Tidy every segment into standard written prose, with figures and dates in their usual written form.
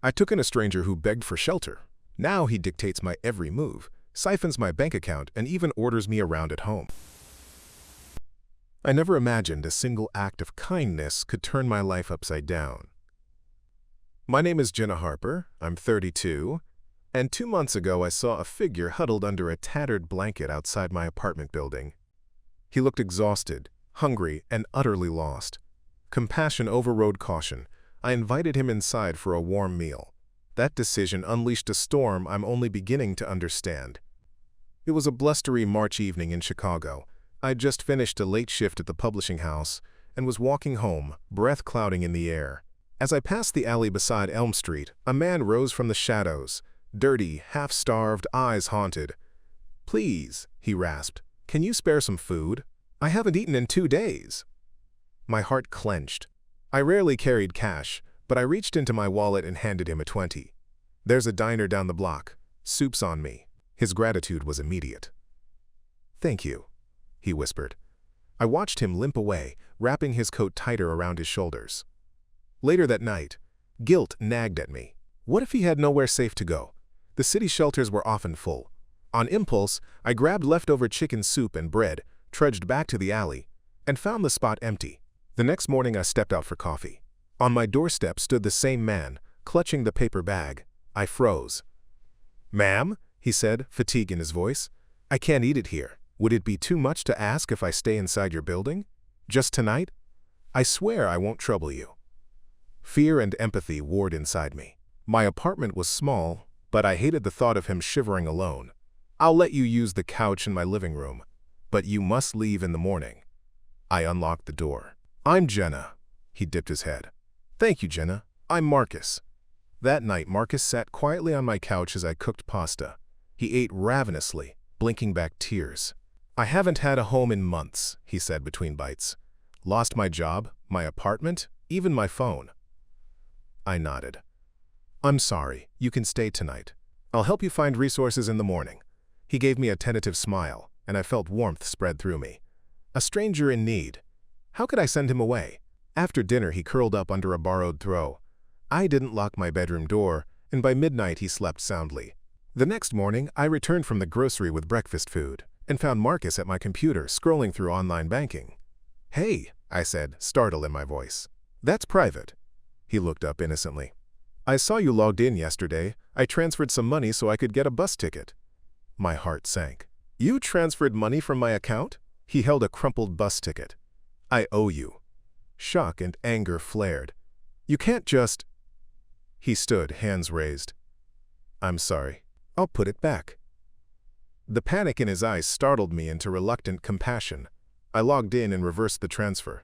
I took in a stranger who begged for shelter. Now he dictates my every move, siphons my bank account, and even orders me around at home. I never imagined a single act of kindness could turn my life upside down. My name is Jenna Harper, I'm 32, and 2 months ago I saw a figure huddled under a tattered blanket outside my apartment building. He looked exhausted, hungry, and utterly lost. Compassion overrode caution. I invited him inside for a warm meal. That decision unleashed a storm I'm only beginning to understand. It was a blustery March evening in Chicago. I'd just finished a late shift at the publishing house and was walking home, breath clouding in the air. As I passed the alley beside Elm Street, a man rose from the shadows, dirty, half-starved, eyes haunted. "Please," he rasped, "can you spare some food? I haven't eaten in 2 days." My heart clenched. I rarely carried cash, but I reached into my wallet and handed him a 20. "There's a diner down the block. Soup's on me." His gratitude was immediate. "Thank you," he whispered. I watched him limp away, wrapping his coat tighter around his shoulders. Later that night, guilt nagged at me. What if he had nowhere safe to go? The city shelters were often full. On impulse, I grabbed leftover chicken soup and bread, trudged back to the alley, and found the spot empty. The next morning I stepped out for coffee. On my doorstep stood the same man, clutching the paper bag. I froze. "Ma'am," he said, fatigue in his voice, "I can't eat it here. Would it be too much to ask if I stay inside your building? Just tonight? I swear I won't trouble you." Fear and empathy warred inside me. My apartment was small, but I hated the thought of him shivering alone. "I'll let you use the couch in my living room, but you must leave in the morning." I unlocked the door. "I'm Jenna." He dipped his head. "Thank you, Jenna. I'm Marcus." That night, Marcus sat quietly on my couch as I cooked pasta. He ate ravenously, blinking back tears. "I haven't had a home in months," he said between bites. "Lost my job, my apartment, even my phone." I nodded. "I'm sorry. You can stay tonight. I'll help you find resources in the morning." He gave me a tentative smile, and I felt warmth spread through me. A stranger in need. How could I send him away? After dinner, he curled up under a borrowed throw. I didn't lock my bedroom door, and by midnight he slept soundly. The next morning, I returned from the grocery with breakfast food and found Marcus at my computer scrolling through online banking. "Hey," I said, startled in my voice. "That's private." He looked up innocently. "I saw you logged in yesterday. I transferred some money so I could get a bus ticket." My heart sank. "You transferred money from my account?" He held a crumpled bus ticket. "I owe you." Shock and anger flared. "You can't just—" He stood, hands raised. "I'm sorry. I'll put it back." The panic in his eyes startled me into reluctant compassion. I logged in and reversed the transfer.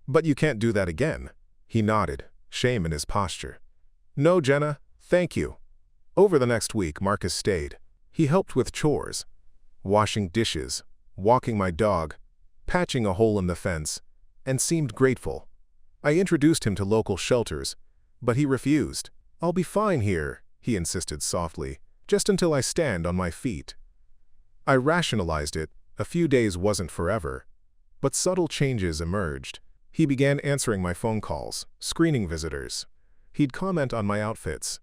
"But you can't do that again." He nodded, shame in his posture. "No, Jenna, thank you." Over the next week, Marcus stayed. He helped with chores, washing dishes, walking my dog, patching a hole in the fence, and seemed grateful. I introduced him to local shelters, but he refused. "I'll be fine here," he insisted softly, "just until I stand on my feet." I rationalized it. A few days wasn't forever. But subtle changes emerged. He began answering my phone calls, screening visitors. He'd comment on my outfits.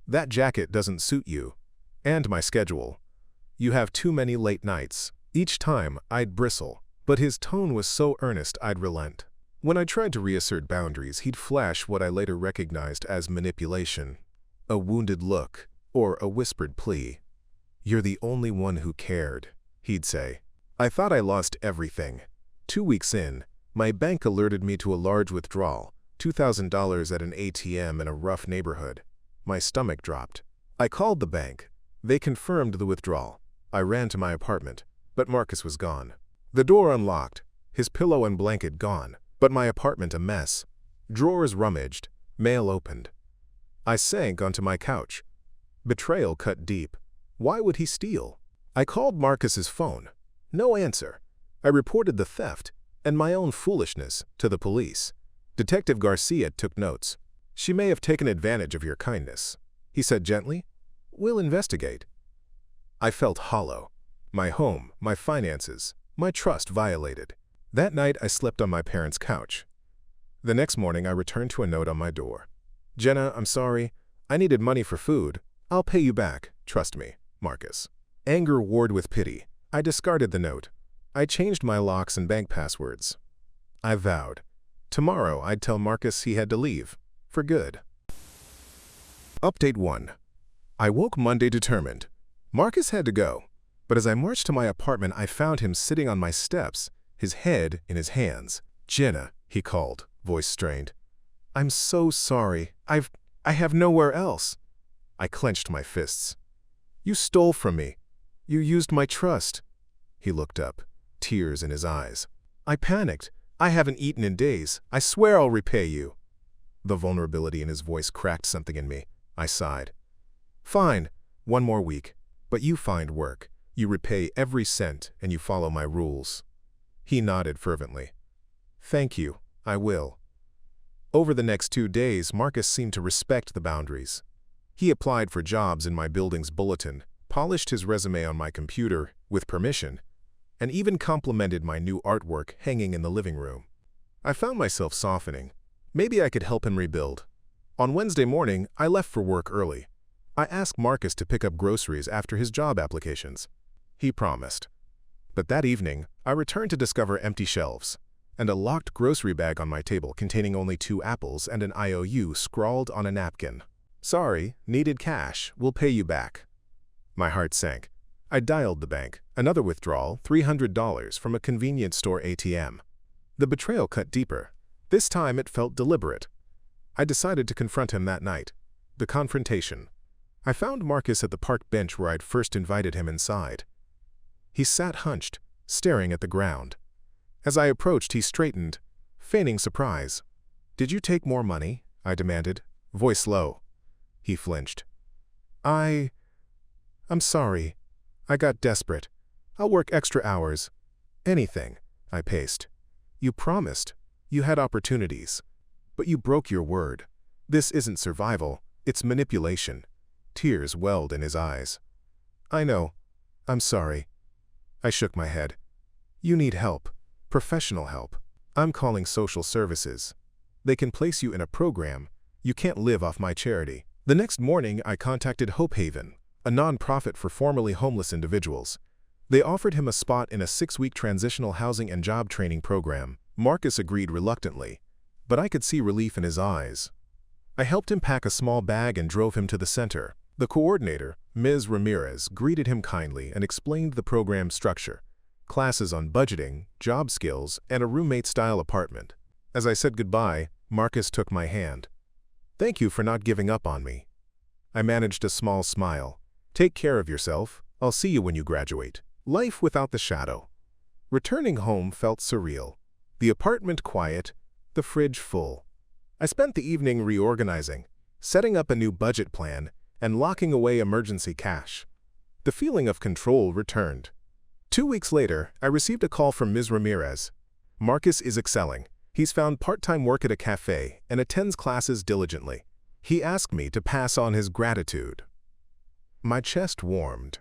"That jacket doesn't suit you." And my schedule. "You have too many late nights." Each time, I'd bristle, but his tone was so earnest I'd relent. When I tried to reassert boundaries, he'd flash what I later recognized as manipulation. A wounded look, or a whispered plea. "You're the only one who cared," he'd say. I thought I lost everything. 2 weeks in, my bank alerted me to a large withdrawal, $2,000 at an ATM in a rough neighborhood. My stomach dropped. I called the bank. They confirmed the withdrawal. I ran to my apartment, but Marcus was gone. The door unlocked, his pillow and blanket gone, but my apartment a mess. Drawers rummaged, mail opened. I sank onto my couch. Betrayal cut deep. Why would he steal? I called Marcus's phone. No answer. I reported the theft, and my own foolishness, to the police. Detective Garcia took notes. "She may have taken advantage of your kindness," he said gently. "We'll investigate." I felt hollow. My home, my finances, my trust violated. That night I slept on my parents' couch. The next morning I returned to a note on my door. "Jenna, I'm sorry. I needed money for food. I'll pay you back. Trust me, Marcus. Anger warred with pity. I discarded the note. I changed my locks and bank passwords. I vowed. Tomorrow I'd tell Marcus he had to leave. For good. Update 1. I woke Monday determined. Marcus had to go. But as I marched to my apartment, I found him sitting on my steps, his head in his hands. Jenna, he called, voice strained. I'm so sorry. I have nowhere else. I clenched my fists. You stole from me. You used my trust. He looked up, tears in his eyes. I panicked. I haven't eaten in days. I swear I'll repay you. The vulnerability in his voice cracked something in me. I sighed. Fine, 1 more week. But you find work. You repay every cent and you follow my rules. He nodded fervently. Thank you, I will. Over the next 2 days, Marcus seemed to respect the boundaries. He applied for jobs in my building's bulletin, polished his resume on my computer, with permission, and even complimented my new artwork hanging in the living room. I found myself softening. Maybe I could help him rebuild. On Wednesday morning, I left for work early. I asked Marcus to pick up groceries after his job applications. He promised. But that evening, I returned to discover empty shelves, and a locked grocery bag on my table containing only 2 apples and an IOU scrawled on a napkin. Sorry, needed cash, we'll pay you back. My heart sank. I dialed the bank, another withdrawal, $300 from a convenience store ATM. The betrayal cut deeper. This time it felt deliberate. I decided to confront him that night. The confrontation. I found Marcus at the park bench where I'd first invited him inside. He sat hunched, staring at the ground. As I approached, he straightened, feigning surprise. Did you take more money? I demanded, voice low. He flinched. I'm sorry. I got desperate. I'll work extra hours. Anything, I paced. You promised. You had opportunities. But you broke your word. This isn't survival, it's manipulation. Tears welled in his eyes. I know. I'm sorry. I shook my head. You need help. Professional help. I'm calling social services. They can place you in a program. You can't live off my charity. The next morning, I contacted Hope Haven, a non-profit for formerly homeless individuals. They offered him a spot in a 6-week transitional housing and job training program. Marcus agreed reluctantly, but I could see relief in his eyes. I helped him pack a small bag and drove him to the center. The coordinator, Ms. Ramirez, greeted him kindly and explained the program structure. Classes on budgeting, job skills, and a roommate-style apartment. As I said goodbye, Marcus took my hand. Thank you for not giving up on me. I managed a small smile. Take care of yourself. I'll see you when you graduate. Life without the shadow. Returning home felt surreal. The apartment quiet, the fridge full. I spent the evening reorganizing, setting up a new budget plan, and locking away emergency cash. The feeling of control returned. 2 weeks later, I received a call from Ms. Ramirez. Marcus is excelling. He's found part-time work at a cafe and attends classes diligently. He asked me to pass on his gratitude. My chest warmed.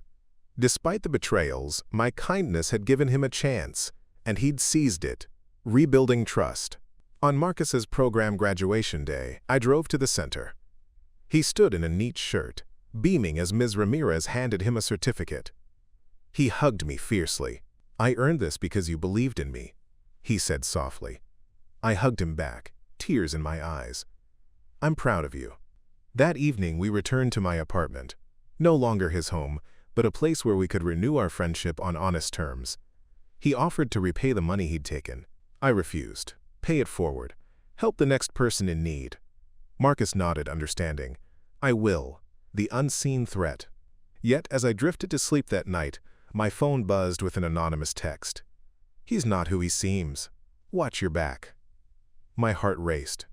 Despite the betrayals, my kindness had given him a chance, and he'd seized it, rebuilding trust. On Marcus's program graduation day, I drove to the center. He stood in a neat shirt, beaming as Ms. Ramirez handed him a certificate. He hugged me fiercely. I earned this because you believed in me, he said softly. I hugged him back, tears in my eyes. I'm proud of you. That evening we returned to my apartment. No longer his home, but a place where we could renew our friendship on honest terms. He offered to repay the money he'd taken. I refused. Pay it forward. Help the next person in need. Marcus nodded, understanding. I will. The unseen threat. Yet, as I drifted to sleep that night, my phone buzzed with an anonymous text. He's not who he seems. Watch your back. My heart raced.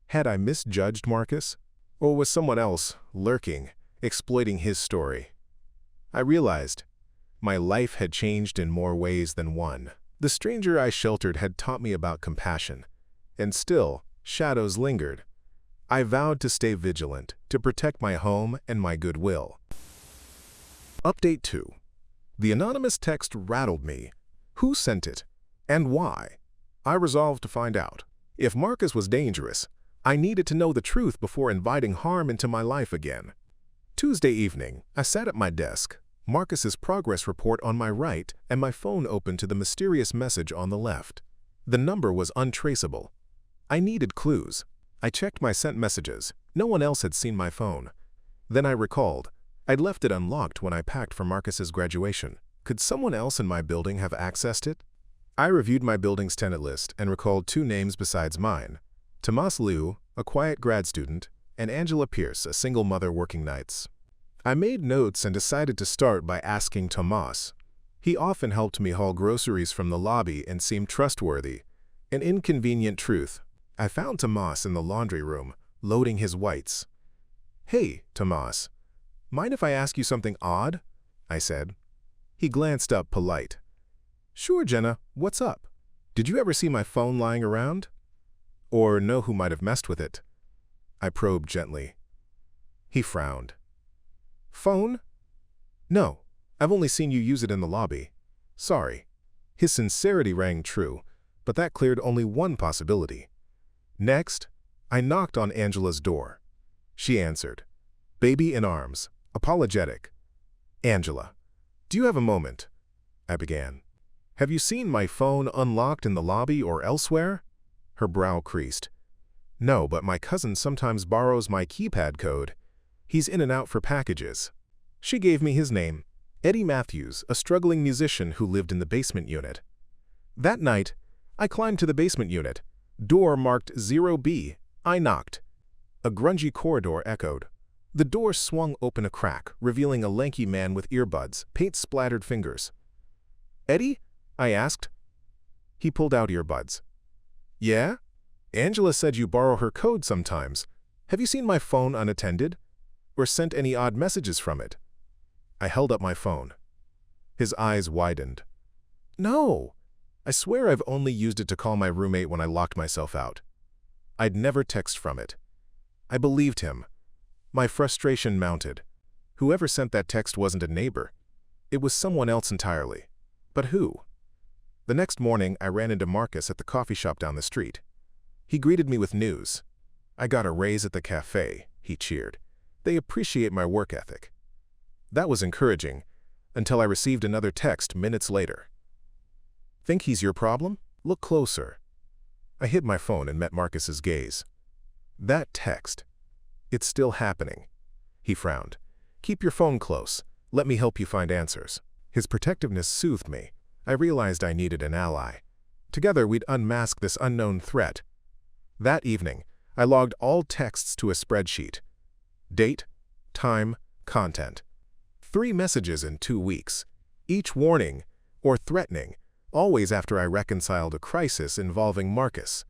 Had I misjudged Marcus? Or was someone else, lurking, exploiting his story? I realized my life had changed in more ways than one. The stranger I sheltered had taught me about compassion, and still, shadows lingered. I vowed to stay vigilant, to protect my home and my goodwill. Update 2. The anonymous text rattled me. Who sent it? And why? I resolved to find out. If Marcus was dangerous, I needed to know the truth before inviting harm into my life again. Tuesday evening, I sat at my desk, Marcus's progress report on my right, and my phone open to the mysterious message on the left. The number was untraceable. I needed clues. I checked my sent messages. No one else had seen my phone. Then I recalled. I'd left it unlocked when I packed for Marcus's graduation. Could someone else in my building have accessed it? I reviewed my building's tenant list and recalled 2 names besides mine. Tomas Liu, a quiet grad student, and Angela Pierce, a single mother working nights. I made notes and decided to start by asking Tomas. He often helped me haul groceries from the lobby and seemed trustworthy. An inconvenient truth. I found Tomas in the laundry room, loading his whites. "Hey, Tomas, mind if I ask you something odd?" I said. He glanced up, polite. "Sure, Jenna, what's up? Did you ever see my phone lying around? Or know who might have messed with it?" I probed gently. He frowned. "Phone? No, I've only seen you use it in the lobby. Sorry." His sincerity rang true, but that cleared only one possibility. Next, I knocked on Angela's door. She answered, baby in arms, apologetic. "Angela, do you have a moment?" I began. "Have you seen my phone unlocked in the lobby or elsewhere?" Her brow creased. "No, but my cousin sometimes borrows my keypad code. He's in and out for packages." She gave me his name, Eddie Matthews, a struggling musician who lived in the basement unit. That night, I climbed to the basement unit. Door marked 0B. I knocked. A grungy corridor echoed. The door swung open a crack, revealing a lanky man with earbuds, paint-splattered fingers. "Eddie?" I asked. He pulled out earbuds. "Yeah? Angela said you borrow her code sometimes. Have you seen my phone unattended? Or sent any odd messages from it?" I held up my phone. His eyes widened. "No. I swear I've only used it to call my roommate when I locked myself out. I'd never text from it." I believed him. My frustration mounted. Whoever sent that text wasn't a neighbor. It was someone else entirely. But who? The next morning, I ran into Marcus at the coffee shop down the street. He greeted me with news. "I got a raise at the cafe," he cheered. "They appreciate my work ethic." That was encouraging, until I received another text minutes later. "Think he's your problem? Look closer." I hid my phone and met Marcus's gaze. That text. "It's still happening." He frowned. "Keep your phone close. Let me help you find answers." His protectiveness soothed me. I realized I needed an ally. Together we'd unmask this unknown threat. That evening, I logged all texts to a spreadsheet. Date, time, content. 3 messages in 2 weeks, each warning or threatening, always after I reconciled a crisis involving Marcus.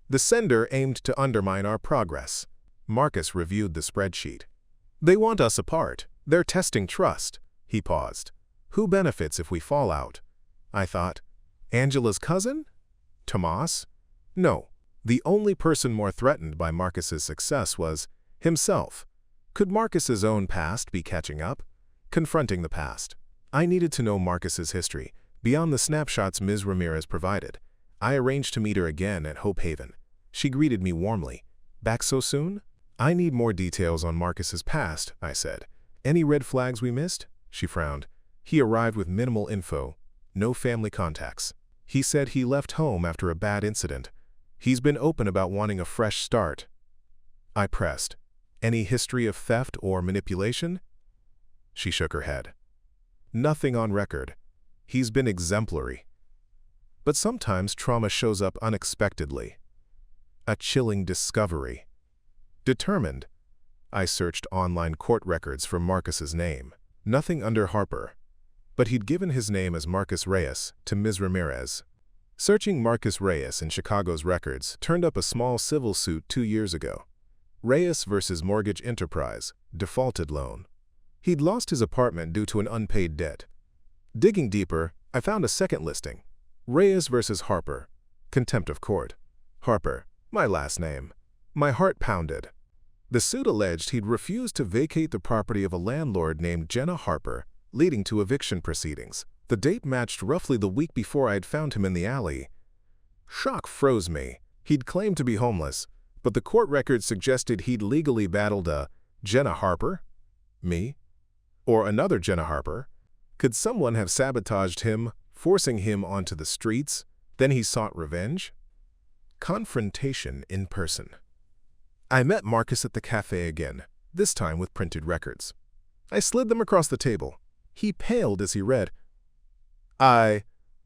The sender aimed to undermine our progress. Marcus reviewed the spreadsheet. "They want us apart. They're testing trust." He paused. "Who benefits if we fall out?" I thought. Angela's cousin? Tomas? No. The only person more threatened by Marcus's success was himself. Could Marcus's own past be catching up? Confronting the past. I needed to know Marcus's history, beyond the snapshots Ms. Ramirez provided. I arranged to meet her again at Hope Haven. She greeted me warmly. "Back so soon?" "I need more details on Marcus's past," I said. "Any red flags we missed?" She frowned. "He arrived with minimal info. No family contacts. He said he left home after a bad incident. He's been open about wanting a fresh start." I pressed. "Any history of theft or manipulation?" She shook her head. "Nothing on record. He's been exemplary. But sometimes trauma shows up unexpectedly. A chilling discovery." Determined, I searched online court records for Marcus's name. Nothing under Harper. But he'd given his name as Marcus Reyes to Ms. Ramirez. Searching Marcus Reyes in Chicago's records turned up a small civil suit 2 years ago. Reyes versus Mortgage Enterprise, defaulted loan. He'd lost his apartment due to an unpaid debt. Digging deeper, I found a second listing. Reyes versus Harper, contempt of court. Harper, my last name. My heart pounded. The suit alleged he'd refused to vacate the property of a landlord named Jenna Harper, leading to eviction proceedings. The date matched roughly the week before I had found him in the alley. Shock froze me. He'd claimed to be homeless, But the court record suggested he'd legally battled a Jenna Harper? Me? Or another Jenna Harper? Could someone have sabotaged him, forcing him onto the streets? Then he sought revenge? Confrontation in person. I met Marcus at the cafe again, this time with printed records. I slid them across the table. He paled as he read.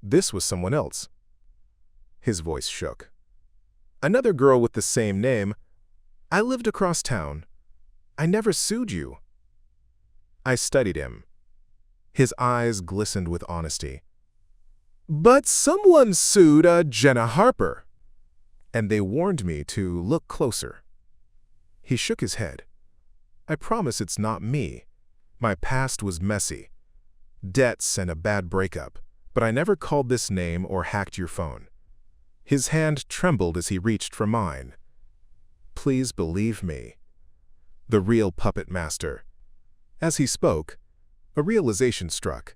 This was someone else. His voice shook. Another girl with the same name. I lived across town. I never sued you. I studied him. His eyes glistened with honesty. But someone sued a Jenna Harper. And they warned me to look closer. He shook his head. I promise it's not me. My past was messy. Debts and a bad breakup. But I never called this name or hacked your phone. His hand trembled as he reached for mine. Please believe me. The real puppet master. As he spoke, a realization struck.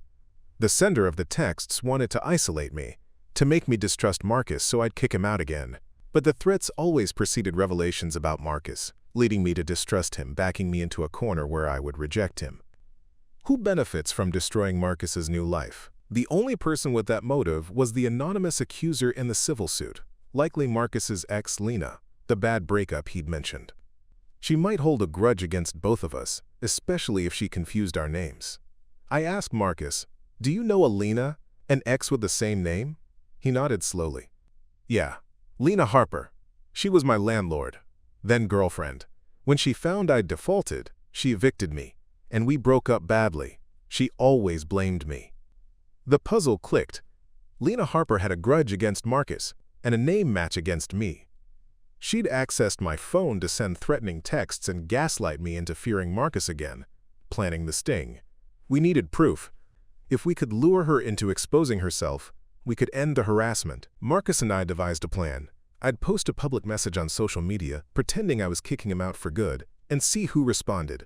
The sender of the texts wanted to isolate me, to make me distrust Marcus so I'd kick him out again. But the threats always preceded revelations about Marcus, leading me to distrust him, backing me into a corner where I would reject him. Who benefits from destroying Marcus's new life? The only person with that motive was the anonymous accuser in the civil suit, likely Marcus's ex Lena, the bad breakup he'd mentioned. She might hold a grudge against both of us, especially if she confused our names. I asked Marcus, "Do you know a Lena, an ex with the same name?" He nodded slowly. "Yeah, Lena Harper. She was my landlord, then girlfriend. When she found I'd defaulted, she evicted me, and we broke up badly. She always blamed me." The puzzle clicked. Lena Harper had a grudge against Marcus and a name match against me. She'd accessed my phone to send threatening texts and gaslight me into fearing Marcus again, planning the sting. We needed proof. If we could lure her into exposing herself, we could end the harassment. Marcus and I devised a plan. I'd post a public message on social media, pretending I was kicking him out for good, and see who responded.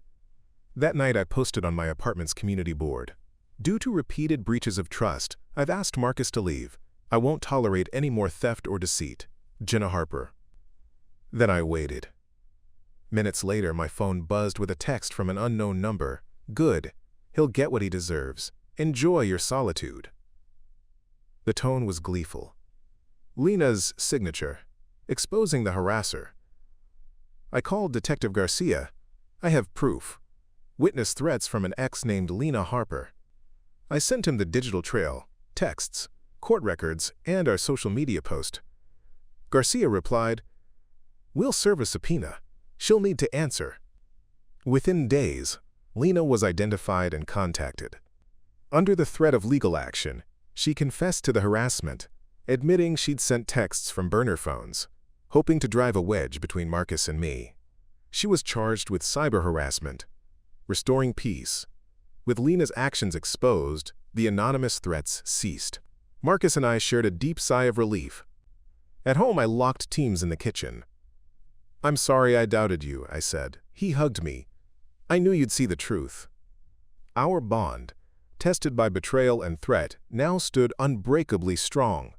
That night I posted on my apartment's community board. Due to repeated breaches of trust, I've asked Marcus to leave. I won't tolerate any more theft or deceit. Jenna Harper. Then I waited. Minutes later, my phone buzzed with a text from an unknown number. Good. He'll get what he deserves. Enjoy your solitude. The tone was gleeful. Lena's signature, exposing the harasser. I called Detective Garcia. I have proof. Witness threats from an ex named Lena Harper. I sent him the digital trail, texts, court records, and our social media post. Garcia replied, "We'll serve a subpoena. She'll need to answer." Within days, Lena was identified and contacted. Under the threat of legal action, she confessed to the harassment, admitting she'd sent texts from burner phones, hoping to drive a wedge between Marcus and me. She was charged with cyber harassment, restoring peace. With Lena's actions exposed, the anonymous threats ceased. Marcus and I shared a deep sigh of relief. At home, I locked teams in the kitchen. "I'm sorry I doubted you," I said. He hugged me. "I knew you'd see the truth." Our bond, tested by betrayal and threat, now stood unbreakably strong.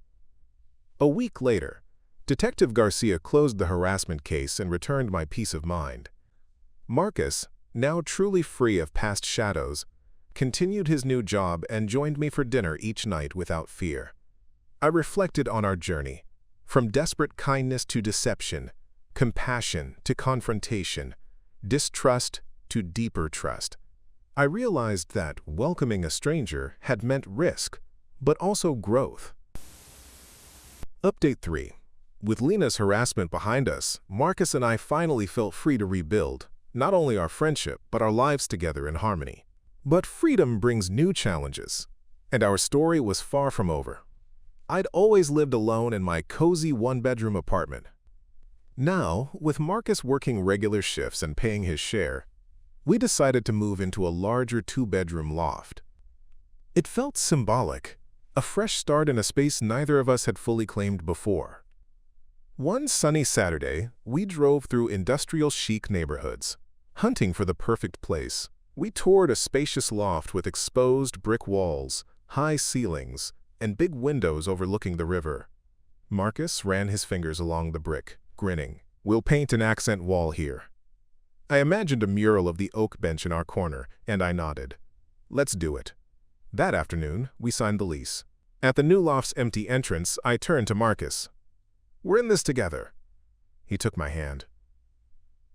A week later, Detective Garcia closed the harassment case and returned my peace of mind. Marcus, now truly free of past shadows, continued his new job and joined me for dinner each night without fear. I reflected on our journey, from desperate kindness to deception, compassion to confrontation, distrust to deeper trust. I realized that welcoming a stranger had meant risk, but also growth. Update 3. With Lena's harassment behind us, Marcus and I finally felt free to rebuild, not only our friendship, but our lives together in harmony. But freedom brings new challenges, and our story was far from over. I'd always lived alone in my cozy one-bedroom apartment. Now, with Marcus working regular shifts and paying his share, we decided to move into a larger two-bedroom loft. It felt symbolic, a fresh start in a space neither of us had fully claimed before. One sunny Saturday, we drove through industrial chic neighborhoods, hunting for the perfect place. We toured a spacious loft with exposed brick walls, high ceilings, and big windows overlooking the river. Marcus ran his fingers along the brick, grinning. We'll paint an accent wall here. I imagined a mural of the oak bench in our corner, and I nodded. Let's do it. That afternoon, we signed the lease. At the new loft's empty entrance, I turned to Marcus. We're in this together. He took my hand.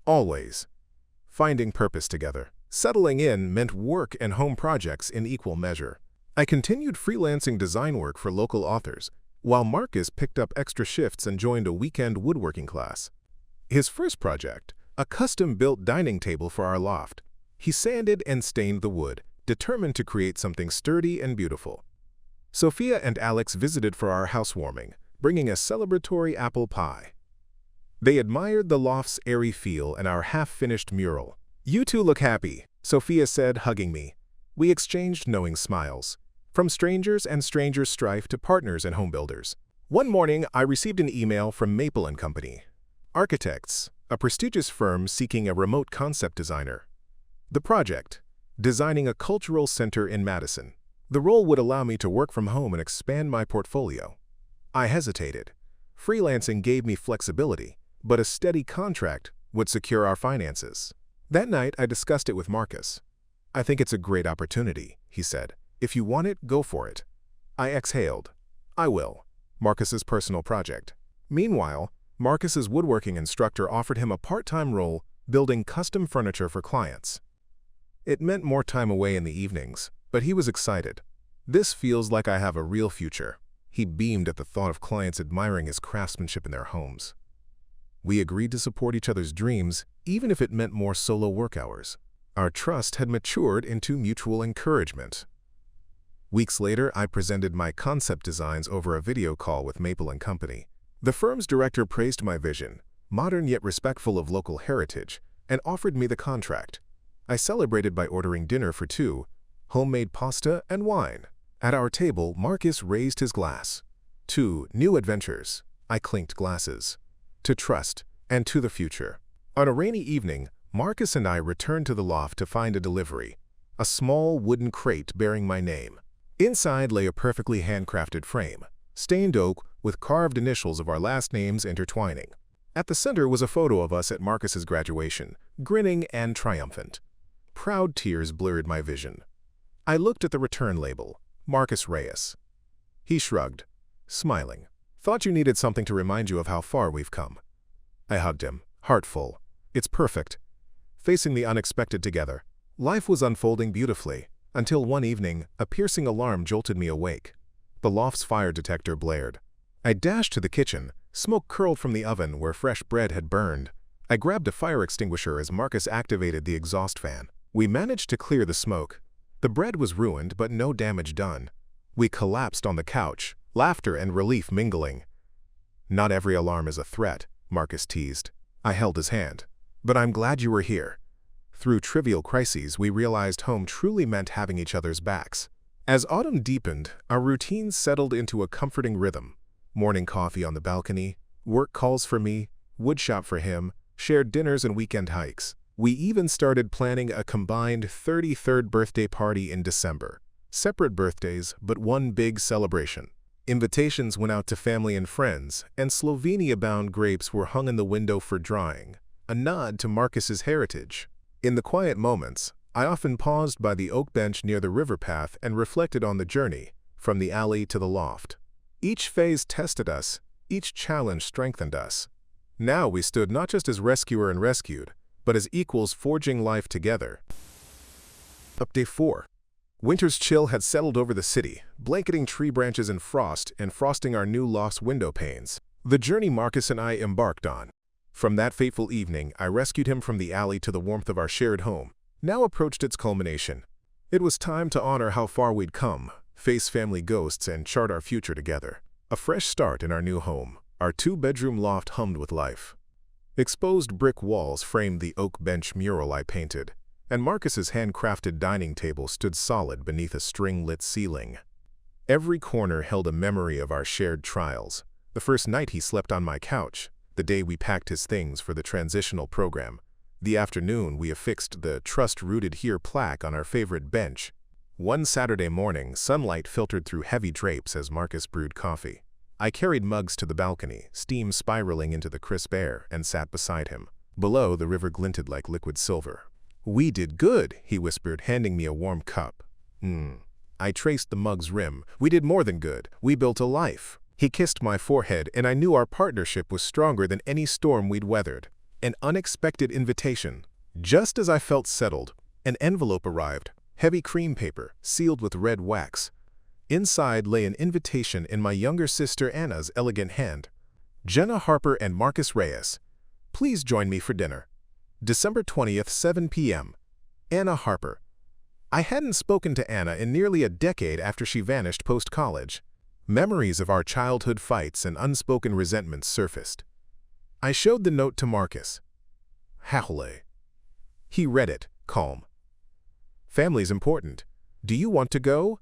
Always. Finding purpose together. Settling in meant work and home projects in equal measure. I continued freelancing design work for local authors, while Marcus picked up extra shifts and joined a weekend woodworking class. His first project, a custom-built dining table for our loft. He sanded and stained the wood, determined to create something sturdy and beautiful. Sophia and Alex visited for our housewarming, bringing a celebratory apple pie. They admired the loft's airy feel and our half-finished mural. You two look happy, Sophia said, hugging me. We exchanged knowing smiles. From strangers and strangers' strife to partners and homebuilders. One morning, I received an email from Maple & Company. Architects, a prestigious firm seeking a remote concept designer. The project, designing a cultural center in Madison. The role would allow me to work from home and expand my portfolio. I hesitated. Freelancing gave me flexibility, but a steady contract would secure our finances. That night, I discussed it with Marcus. I think it's a great opportunity, he said. If you want it, go for it. I exhaled. I will. Marcus's personal project. Meanwhile, Marcus's woodworking instructor offered him a part-time role building custom furniture for clients. It meant more time away in the evenings, but he was excited. This feels like I have a real future. He beamed at the thought of clients admiring his craftsmanship in their homes. We agreed to support each other's dreams, even if it meant more solo work hours. Our trust had matured into mutual encouragement. Weeks later, I presented my concept designs over a video call with Maple & Company. The firm's director praised my vision, modern yet respectful of local heritage, and offered me the contract. I celebrated by ordering dinner for two, homemade pasta and wine. At our table, Marcus raised his glass. To new adventures, I clinked glasses. To trust, and to the future. On a rainy evening, Marcus and I returned to the loft to find a delivery, a small wooden crate bearing my name. Inside lay a perfectly handcrafted frame, stained oak with carved initials of our last names intertwining. At the center was a photo of us at Marcus's graduation, grinning and triumphant. Proud tears blurred my vision. I looked at the return label, Marcus Reyes. He shrugged, smiling. Thought you needed something to remind you of how far we've come. I hugged him, heart full. It's perfect. Facing the unexpected together, life was unfolding beautifully, until one evening, a piercing alarm jolted me awake. The loft's fire detector blared. I dashed to the kitchen. Smoke curled from the oven where fresh bread had burned. I grabbed a fire extinguisher as Marcus activated the exhaust fan. We managed to clear the smoke. The bread was ruined, but no damage done. We collapsed on the couch, laughter and relief mingling. Not every alarm is a threat, Marcus teased. I held his hand. But I'm glad you were here. Through trivial crises, we realized home truly meant having each other's backs. As autumn deepened, our routines settled into a comforting rhythm. Morning coffee on the balcony, work calls for me, woodshop for him, shared dinners and weekend hikes. We even started planning a combined 33rd birthday party in December. Separate birthdays, but one big celebration. Invitations went out to family and friends, and Slovenia-bound grapes were hung in the window for drying, a nod to Marcus's heritage. In the quiet moments, I often paused by the oak bench near the river path and reflected on the journey, from the alley to the loft. Each phase tested us, each challenge strengthened us. Now we stood not just as rescuer and rescued, but as equals forging life together. Update 4. Winter's chill had settled over the city, blanketing tree branches in frost and frosting our new loft's window panes. The journey Marcus and I embarked on. From that fateful evening, I rescued him from the alley to the warmth of our shared home, now approached its culmination. It was time to honor how far we'd come, face family ghosts, and chart our future together. A fresh start in our new home. Our two-bedroom loft hummed with life. Exposed brick walls framed the oak bench mural I painted, and Marcus's handcrafted dining table stood solid beneath a string-lit ceiling. Every corner held a memory of our shared trials. The first night he slept on my couch, the day we packed his things for the transitional program. The afternoon we affixed the "Trust Rooted Here" plaque on our favorite bench. One Saturday morning, sunlight filtered through heavy drapes as Marcus brewed coffee. I carried mugs to the balcony, steam spiraling into the crisp air, and sat beside him. Below, the river glinted like liquid silver. "We did good," he whispered, handing me a warm cup. I traced the mug's rim. "We did more than good. We built a life." He kissed my forehead, and I knew our partnership was stronger than any storm we'd weathered. An unexpected invitation. Just as I felt settled, an envelope arrived, heavy cream paper, sealed with red wax. Inside lay an invitation in my younger sister Anna's elegant hand. "Jenna Harper and Marcus Reyes. Please join me for dinner. December 20th, 7 p.m. Anna Harper." I hadn't spoken to Anna in nearly a decade after she vanished post-college. Memories of our childhood fights and unspoken resentments surfaced. I showed the note to Marcus. "Howley." He read it, calm. "Family's important. Do you want to go?"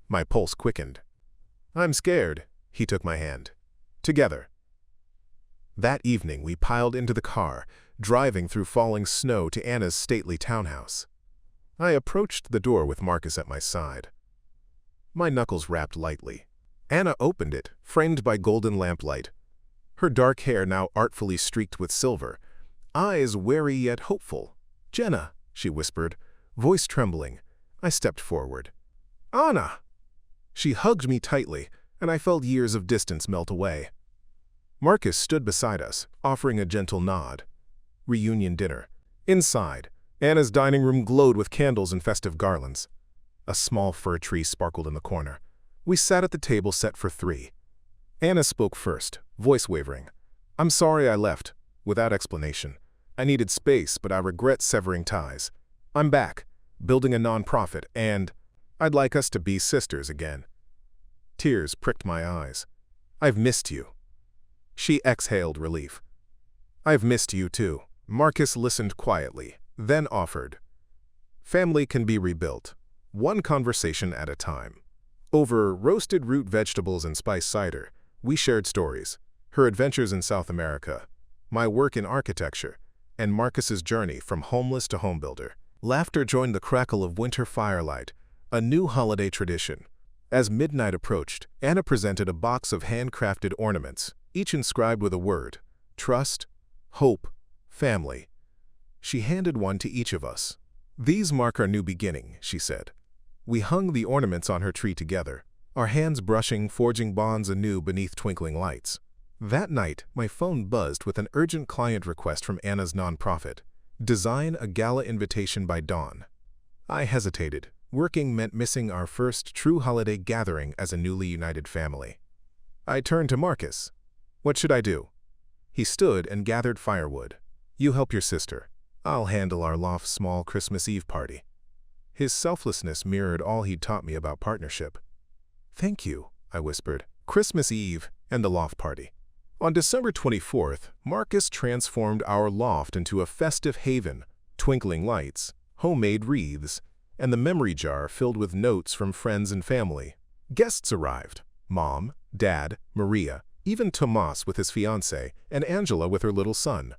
My pulse quickened. "I'm scared." He took my hand. "Together." That evening we piled into the car, driving through falling snow to Anna's stately townhouse. I approached the door with Marcus at my side. My knuckles rapped lightly. Anna opened it, framed by golden lamplight. Her dark hair now artfully streaked with silver, eyes wary yet hopeful. "Jenna," she whispered, voice trembling. I stepped forward. "Anna!" She hugged me tightly, and I felt years of distance melt away. Marcus stood beside us, offering a gentle nod. Reunion dinner. Inside, Anna's dining room glowed with candles and festive garlands. A small fir tree sparkled in the corner. We sat at the table set for 3. Anna spoke first, voice wavering. "I'm sorry I left," without explanation. "I needed space, but I regret severing ties. I'm back, building a nonprofit, and I'd like us to be sisters again." Tears pricked my eyes. "I've missed you." She exhaled relief. "I've missed you too." Marcus listened quietly, then offered. "Family can be rebuilt, one conversation at a time." Over roasted root vegetables and spiced cider, we shared stories, her adventures in South America, my work in architecture, and Marcus's journey from homeless to homebuilder. Laughter joined the crackle of winter firelight, a new holiday tradition. As midnight approached, Anna presented a box of handcrafted ornaments, each inscribed with a word: trust, hope, family. She handed one to each of us. "These mark our new beginning," she said. We hung the ornaments on her tree together, our hands brushing, forging bonds anew beneath twinkling lights. That night, my phone buzzed with an urgent client request from Anna's nonprofit: design a gala invitation by dawn. I hesitated. Working meant missing our first true holiday gathering as a newly united family. I turned to Marcus. "What should I do?" He stood and gathered firewood. "You help your sister. I'll handle our loft's small Christmas Eve party." His selflessness mirrored all he'd taught me about partnership. "Thank you," I whispered. Christmas Eve and the loft party. On December 24th, Marcus transformed our loft into a festive haven, twinkling lights, homemade wreaths, and the memory jar filled with notes from friends and family. Guests arrived: Mom, Dad, Maria, even Tomas with his fiancée, and Angela with her little son.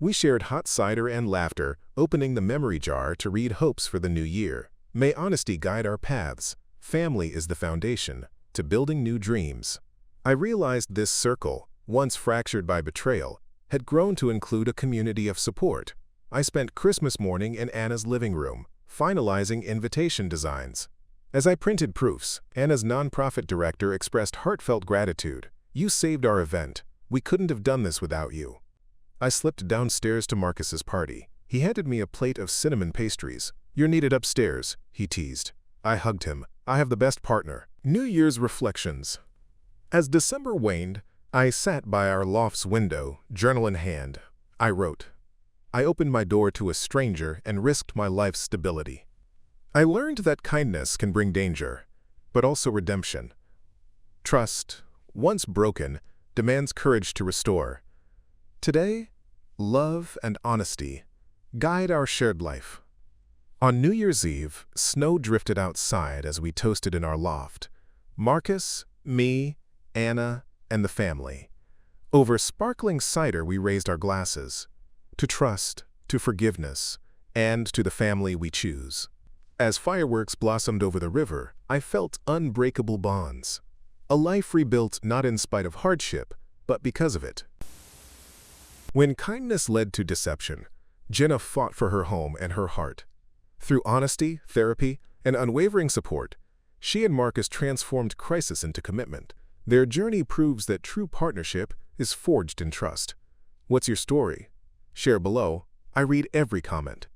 We shared hot cider and laughter, opening the memory jar to read hopes for the new year. May honesty guide our paths. Family is the foundation to building new dreams. I realized this circle, once fractured by betrayal, had grown to include a community of support. I spent Christmas morning in Anna's living room, finalizing invitation designs. As I printed proofs, Anna's nonprofit director expressed heartfelt gratitude. "You saved our event. We couldn't have done this without you." I slipped downstairs to Marcus's party. He handed me a plate of cinnamon pastries. "You're needed upstairs," he teased. I hugged him. "I have the best partner." New Year's reflections. As December waned, I sat by our loft's window, journal in hand. I wrote. I opened my door to a stranger and risked my life's stability. I learned that kindness can bring danger, but also redemption. Trust, once broken, demands courage to restore. Today, love and honesty guide our shared life. On New Year's Eve, snow drifted outside as we toasted in our loft. Marcus, me, Anna, and the family. Over sparkling cider we raised our glasses. To trust, to forgiveness, and to the family we choose. As fireworks blossomed over the river, I felt unbreakable bonds. A life rebuilt not in spite of hardship, but because of it. When kindness led to deception, Jenna fought for her home and her heart. Through honesty, therapy, and unwavering support, she and Marcus transformed crisis into commitment. Their journey proves that true partnership is forged in trust. What's your story? Share below. I read every comment.